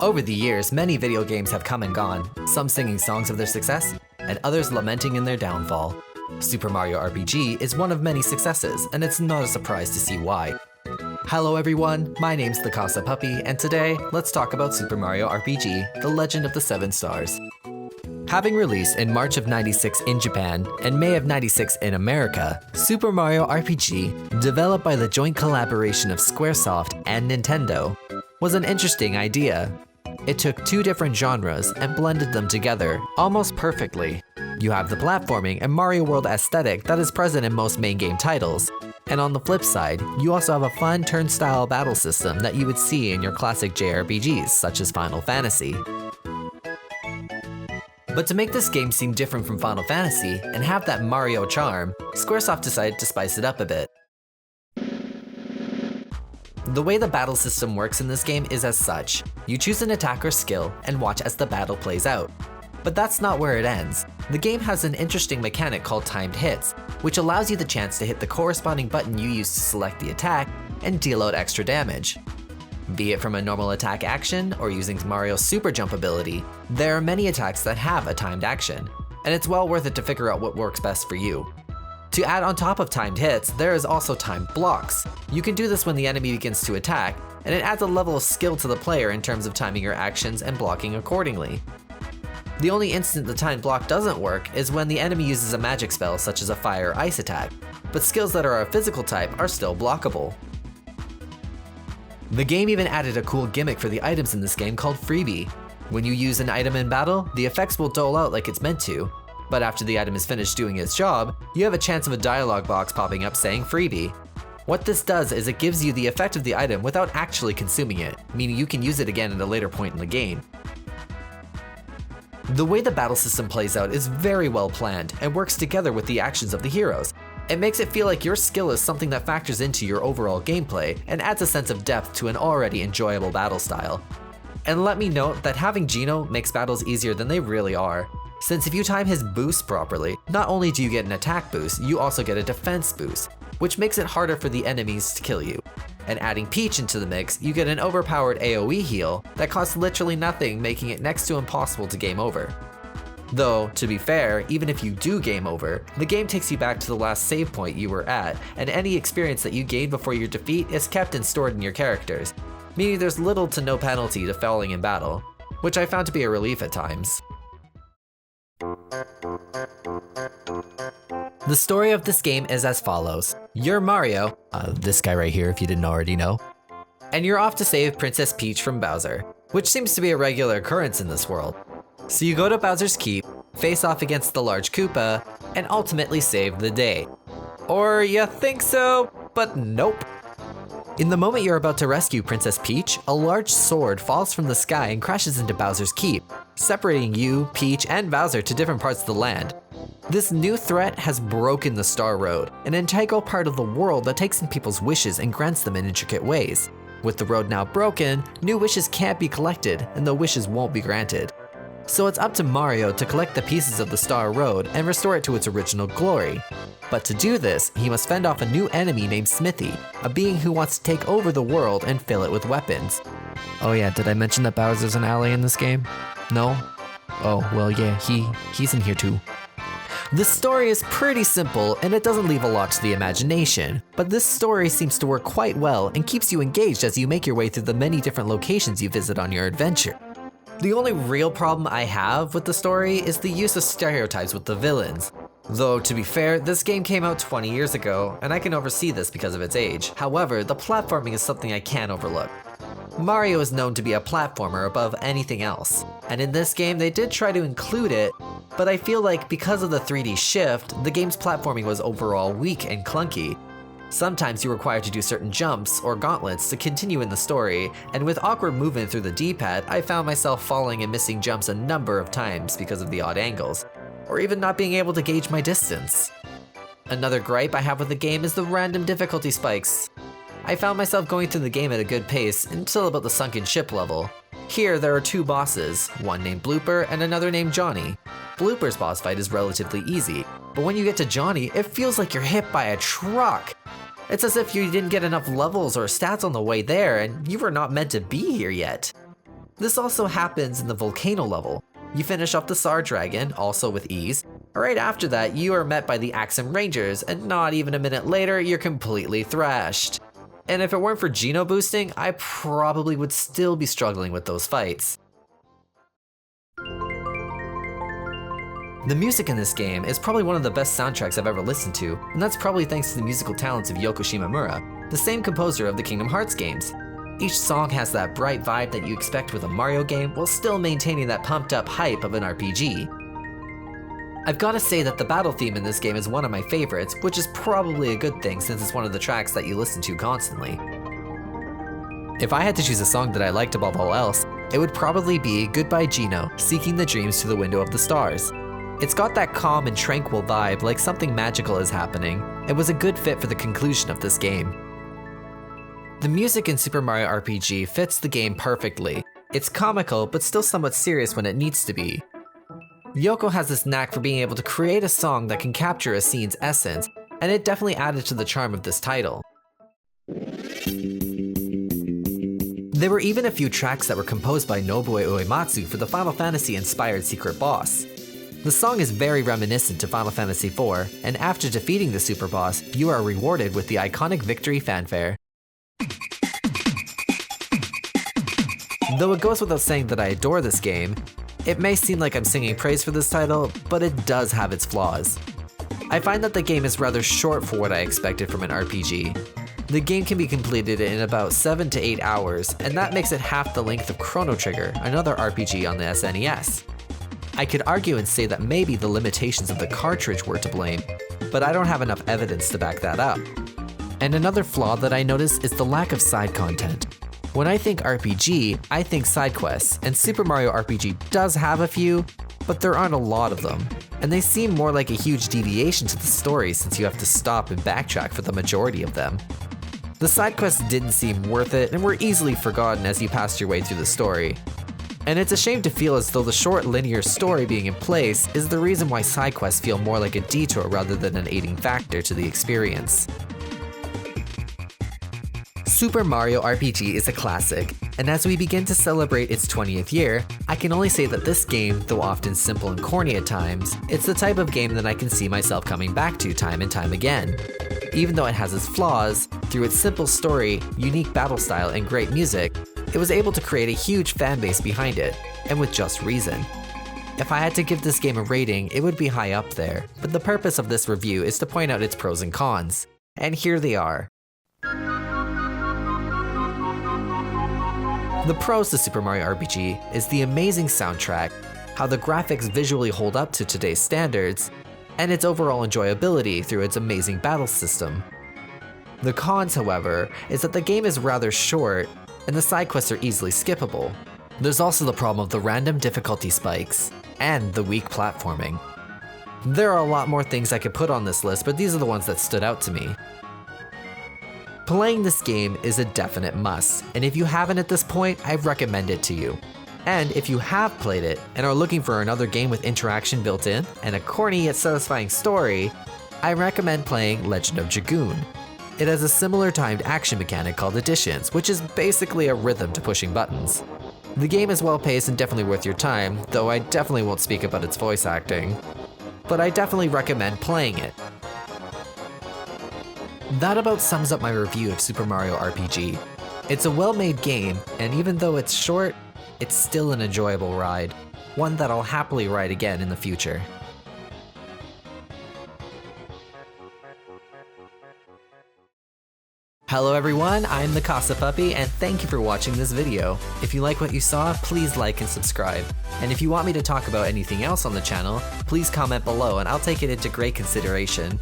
Over the years, many video games have come and gone, some singing songs of their success, and others lamenting in their downfall. Super Mario RPG is one of many successes, and it's not a surprise to see why. Hello everyone, my name's the Casa Puppy, and today, let's talk about Super Mario RPG, The Legend of the Seven Stars. Having released in March of '96 in Japan and May of '96 in America, Super Mario RPG, developed by the joint collaboration of Squaresoft and Nintendo, was an interesting idea. It took two different genres and blended them together almost perfectly. You have the platforming and Mario World aesthetic that is present in most main game titles. And on the flip side, you also have a fun turn-style battle system that you would see in your classic JRPGs, such as Final Fantasy. But to make this game seem different from Final Fantasy and have that Mario charm, Squaresoft decided to spice it up a bit. The way the battle system works in this game is as such. You choose an attack or skill and watch as the battle plays out. But that's not where it ends. The game has an interesting mechanic called timed hits, which allows you the chance to hit the corresponding button you use to select the attack and deal out extra damage. Be it from a normal attack action or using Mario's super jump ability, there are many attacks that have a timed action, and it's well worth it to figure out what works best for you. To add on top of timed hits, there is also timed blocks. You can do this when the enemy begins to attack, and it adds a level of skill to the player in terms of timing your actions and blocking accordingly. The only instant the timed block doesn't work is when the enemy uses a magic spell such as a fire or ice attack, but skills that are a physical type are still blockable. The game even added a cool gimmick for the items in this game called Freebie. When you use an item in battle, the effects will dole out like it's meant to, but after the item is finished doing its job, you have a chance of a dialogue box popping up saying Freebie. What this does is it gives you the effect of the item without actually consuming it, meaning you can use it again at a later point in the game. The way the battle system plays out is very well planned and works together with the actions of the heroes. It makes it feel like your skill is something that factors into your overall gameplay and adds a sense of depth to an already enjoyable battle style. And let me note that having Geno makes battles easier than they really are, since if you time his boost properly, not only do you get an attack boost, you also get a defense boost, which makes it harder for the enemies to kill you. And adding Peach into the mix, you get an overpowered AoE heal that costs literally nothing, making it next to impossible to game over. Though, to be fair, even if you do game over, the game takes you back to the last save point you were at, and any experience that you gained before your defeat is kept and stored in your characters, meaning there's little to no penalty to falling in battle, which I found to be a relief at times. The story of this game is as follows. You're Mario, this guy right here if you didn't already know, and you're off to save Princess Peach from Bowser, which seems to be a regular occurrence in this world. So you go to Bowser's Keep, face off against the large Koopa, and ultimately save the day. Or you think so, but nope. In the moment you're about to rescue Princess Peach, a large sword falls from the sky and crashes into Bowser's Keep, separating you, Peach, and Bowser to different parts of the land. This new threat has broken the Star Road, an integral part of the world that takes in people's wishes and grants them in intricate ways. With the road now broken, new wishes can't be collected, and the wishes won't be granted. So it's up to Mario to collect the pieces of the Star Road and restore it to its original glory. But to do this, he must fend off a new enemy named Smithy, a being who wants to take over the world and fill it with weapons. Oh yeah, did I mention that Bowser's an ally in this game? No? Oh, well yeah, he's in here too. The story is pretty simple and it doesn't leave a lot to the imagination, but this story seems to work quite well and keeps you engaged as you make your way through the many different locations you visit on your adventure. The only real problem I have with the story is the use of stereotypes with the villains. Though, to be fair, this game came out 20 years ago, and I can oversee this because of its age. However, the platforming is something I can't overlook. Mario is known to be a platformer above anything else, and in this game they did try to include it, but I feel like because of the 3D shift, the game's platforming was overall weak and clunky. Sometimes you're required to do certain jumps or gauntlets to continue in the story, and with awkward movement through the D-pad, I found myself falling and missing jumps a number of times because of the odd angles, or even not being able to gauge my distance. Another gripe I have with the game is the random difficulty spikes. I found myself going through the game at a good pace until about the sunken ship level. Here there are two bosses, one named Blooper and another named Johnny. Blooper's boss fight is relatively easy, but when you get to Johnny, it feels like you're hit by a truck. It's as if you didn't get enough levels or stats on the way there and you were not meant to be here yet. This also happens in the volcano level. You finish off the Tsar Dragon, also with ease. Right after that, you are met by the Axum Rangers, and not even a minute later, you're completely thrashed. And if it weren't for Geno boosting, I probably would still be struggling with those fights. The music in this game is probably one of the best soundtracks I've ever listened to, and that's probably thanks to the musical talents of Yoko Shimomura, the same composer of the Kingdom Hearts games. Each song has that bright vibe that you expect with a Mario game while still maintaining that pumped up hype of an RPG. I've gotta say that the battle theme in this game is one of my favorites, which is probably a good thing since it's one of the tracks that you listen to constantly. If I had to choose a song that I liked above all else, it would probably be Goodbye Geno, Seeking the Dreams Through the Window of the Stars. It's got that calm and tranquil vibe like something magical is happening. It was a good fit for the conclusion of this game. The music in Super Mario RPG fits the game perfectly. It's comical, but still somewhat serious when it needs to be. Yoko has this knack for being able to create a song that can capture a scene's essence, and it definitely added to the charm of this title. There were even a few tracks that were composed by Nobuo Uematsu for the Final Fantasy-inspired secret boss. The song is very reminiscent to Final Fantasy IV, and after defeating the super boss, you are rewarded with the iconic victory fanfare. Though it goes without saying that I adore this game, it may seem like I'm singing praise for this title, but it does have its flaws. I find that the game is rather short for what I expected from an RPG. The game can be completed in about 7 to 8 hours, and that makes it half the length of Chrono Trigger, another RPG on the SNES. I could argue and say that maybe the limitations of the cartridge were to blame, but I don't have enough evidence to back that up. And another flaw that I notice is the lack of side content. When I think RPG, I think side quests, and Super Mario RPG does have a few, but there aren't a lot of them, and they seem more like a huge deviation to the story since you have to stop and backtrack for the majority of them. The side quests didn't seem worth it and were easily forgotten as you passed your way through the story. And it's a shame to feel as though the short linear story being in place is the reason why side quests feel more like a detour rather than an aiding factor to the experience. Super Mario RPG is a classic, and as we begin to celebrate its 20th year, I can only say that this game, though often simple and corny at times, it's the type of game that I can see myself coming back to time and time again. Even though it has its flaws, through its simple story, unique battle style, and great music, it was able to create a huge fanbase behind it, and with just reason. If I had to give this game a rating, it would be high up there, but the purpose of this review is to point out its pros and cons. And here they are. The pros to Super Mario RPG is the amazing soundtrack, how the graphics visually hold up to today's standards, and its overall enjoyability through its amazing battle system. The cons, however, is that the game is rather short, and the side quests are easily skippable. There's also the problem of the random difficulty spikes, and the weak platforming. There are a lot more things I could put on this list, but these are the ones that stood out to me. Playing this game is a definite must, and if you haven't at this point, I recommend it to you. And if you have played it and are looking for another game with interaction built in and a corny yet satisfying story, I recommend playing Legend of Dragoon. It has a similar timed action mechanic called additions, which is basically a rhythm to pushing buttons. The game is well paced and definitely worth your time, though I definitely won't speak about its voice acting. But I definitely recommend playing it. That about sums up my review of Super Mario RPG. It's a well-made game, and even though it's short, it's still an enjoyable ride, one that I'll happily ride again in the future. Hello everyone, I'm the Casa Puppy, and thank you for watching this video. If you like what you saw, please like and subscribe. And if you want me to talk about anything else on the channel, please comment below and I'll take it into great consideration.